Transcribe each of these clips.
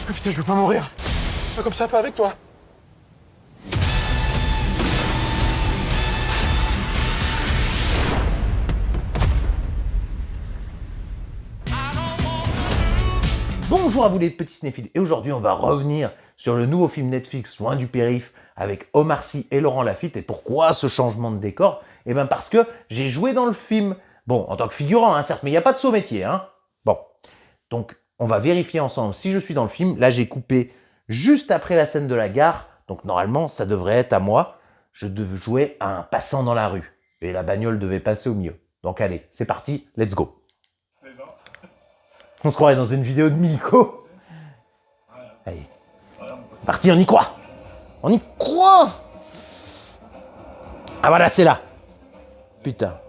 Oh putain, je veux pas mourir. Pas comme ça, pas avec toi. Bonjour à vous les petits cinéphiles, et aujourd'hui on va revenir sur le nouveau film Netflix Loin du périph' avec Omar Sy et Laurent Lafitte. Et pourquoi ce changement de décor? Eh bien parce que j'ai joué dans le film. Bon, en tant que figurant, hein, certes, mais il n'y a pas de saut métier. Hein. Bon, donc on va vérifier ensemble si je suis dans le film. Là j'ai coupé juste après la scène de la gare, donc normalement ça devrait être à moi. Je devais jouer à un passant dans la rue, et la bagnole devait passer au milieu. Donc allez, c'est parti, let's go. On se croirait dans une vidéo de Miko. Allez. Parti, on y croit. On y croit. Ah voilà, c'est là. Putain.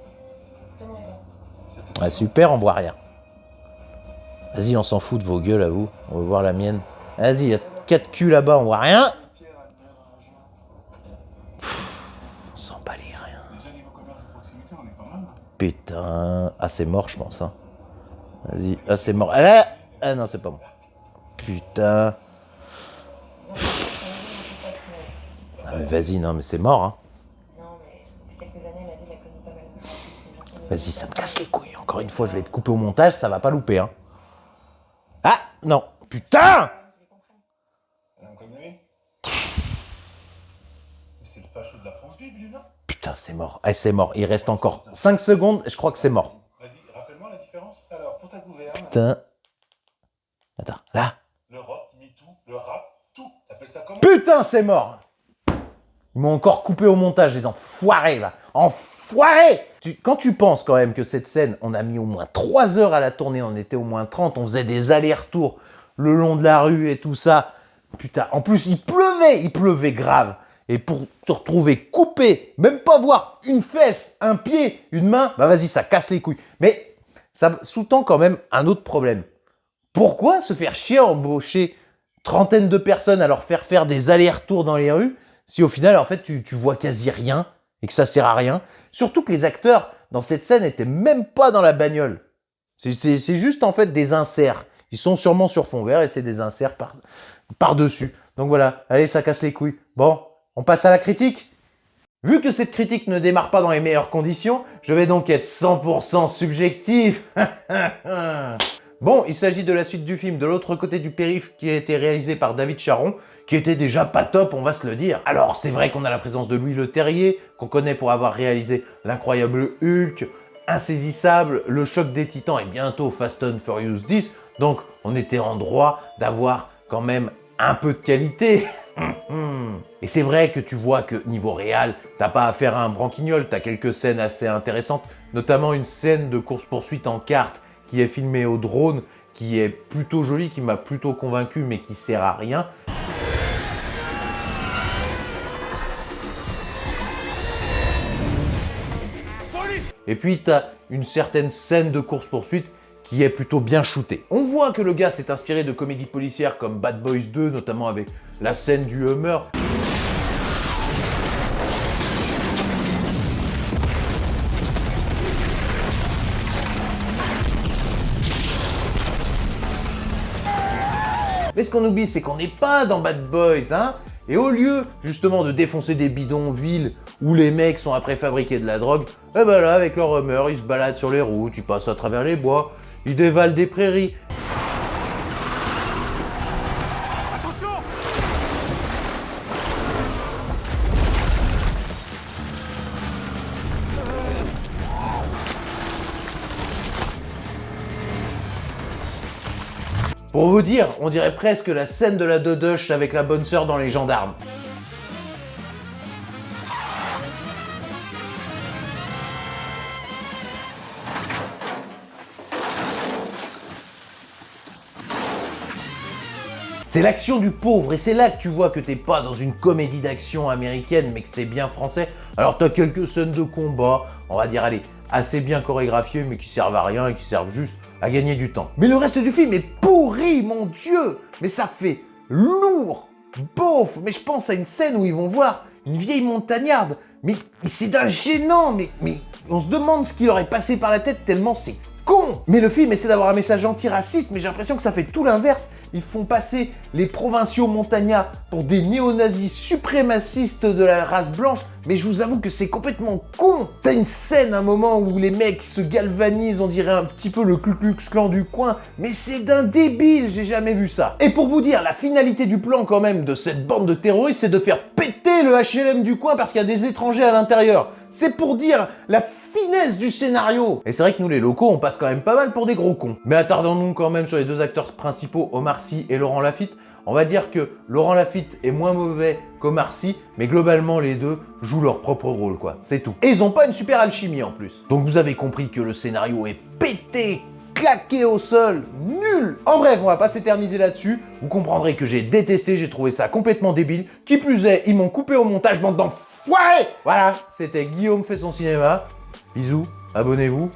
Ah, super, on voit rien. Vas-y, on s'en fout de vos gueules à vous. On va voir la mienne. Vas-y, il y a 4 culs là-bas, on voit rien. On s'en bat les rien. Putain. Ah, c'est mort, je pense. Hein. Vas-y, ah c'est mort. Ah non, c'est pas moi. Putain. Ah mais vas-y, non mais c'est mort. Hein. Vas-y, ça me casse les couilles. Encore une fois, je vais te couper au montage, ça va pas louper. Hein. Ah non, putain. C'est le facho de la France vive, lui, là. Putain, c'est mort. Eh, c'est mort. Il reste encore 5 secondes, je crois que c'est mort. Vas-y, rappelle-moi la différence. Alors, pour ta gouverne, Putain. Attends, là. le rock, MeToo, le rap, tout. T'appelles ça comment? Putain, c'est mort. Ils m'ont encore coupé au montage, les enfoirés, là. Enfoirés. Quand tu penses quand même que cette scène, on a mis au moins 3 heures à la tourner, on était au moins 30, on faisait des allers-retours le long de la rue et tout ça. Putain, en plus, il pleuvait grave. Et pour te retrouver coupé, même pas voir une fesse, un pied, une main, bah vas-y, ça casse les couilles. Mais ça sous-tend quand même un autre problème. Pourquoi se faire chier à embaucher trentaine de personnes à leur faire des allers-retours dans les rues si au final, en fait, tu vois quasi rien et que ça sert à rien? Surtout que les acteurs dans cette scène n'étaient même pas dans la bagnole. C'est juste en fait des inserts. Ils sont sûrement sur fond vert et c'est des inserts par-dessus. Donc voilà, allez, ça casse les couilles. Bon, on passe à la critique. Vu que cette critique ne démarre pas dans les meilleures conditions, je vais donc être 100% subjectif. Bon, il s'agit de la suite du film De l'autre côté du périph' qui a été réalisé par David Charon, qui était déjà pas top, on va se le dire. Alors, c'est vrai qu'on a la présence de Louis Leterrier, qu'on connaît pour avoir réalisé L'incroyable Hulk, Insaisissable, Le choc des titans et bientôt Fast and Furious 10. Donc, on était en droit d'avoir quand même un peu de qualité. Et c'est vrai que tu vois que niveau réal, t'as pas affaire à un branquignol, t'as quelques scènes assez intéressantes, notamment une scène de course-poursuite en kart qui est filmée au drone, qui est plutôt jolie, qui m'a plutôt convaincu, mais qui sert à rien. Et puis t'as une certaine scène de course-poursuite qui est plutôt bien shootée. On voit que le gars s'est inspiré de comédies policières comme Bad Boys 2, notamment avec la scène du Hummer. Mais ce qu'on oublie, c'est qu'on n'est pas dans Bad Boys, hein. Et au lieu, justement, de défoncer des bidonvilles où les mecs sont après fabriquer de la drogue, eh ben là, avec leur Hummer, ils se baladent sur les routes, ils passent à travers les bois, ils dévalent des prairies. Attention! Pour vous dire, on dirait presque la scène de la Dodoche avec la bonne sœur dans Les Gendarmes. C'est l'action du pauvre et c'est là que tu vois que t'es pas dans une comédie d'action américaine mais que c'est bien français. Alors t'as quelques scènes de combat, on va dire allez, assez bien chorégraphiées mais qui servent à rien et qui servent juste à gagner du temps. Mais le reste du film est pourri, mon Dieu! Mais ça fait lourd, beauf. Mais je pense à une scène où ils vont voir une vieille montagnarde. Mais c'est d'un gênant, mais on se demande ce qui leur est passé par la tête tellement c'est con. Mais le film essaie d'avoir un message antiraciste, mais j'ai l'impression que ça fait tout l'inverse ils font passer les provinciaux montagnards pour des néo-nazis suprémacistes de la race blanche, mais je vous avoue que c'est complètement con. T'as une scène, un moment où les mecs se galvanisent, on dirait un petit peu le Ku Klux Klan du coin, mais c'est d'un débile, j'ai jamais vu ça. Et pour vous dire, la finalité du plan quand même de cette bande de terroristes, c'est de faire péter le HLM du coin parce qu'il y a des étrangers à l'intérieur. C'est pour dire la finesse du scénario. Et c'est vrai que nous les locaux, on passe quand même pas mal pour des gros cons. Mais attardons-nous quand même sur les deux acteurs principaux, Omar Sy et Laurent Lafitte. On va dire que Laurent Lafitte est moins mauvais qu'Omar Sy, mais globalement les deux jouent leur propre rôle quoi, c'est tout. Et ils ont pas une super alchimie en plus. Donc vous avez compris que le scénario est pété, claqué au sol, nul. En bref, on va pas s'éterniser là-dessus. Vous comprendrez que j'ai détesté, j'ai trouvé ça complètement débile. Qui plus est, ils m'ont coupé au montage, bande d'enfoirés. Voilà, c'était Guillaume fait son cinéma. Bisous, abonnez-vous.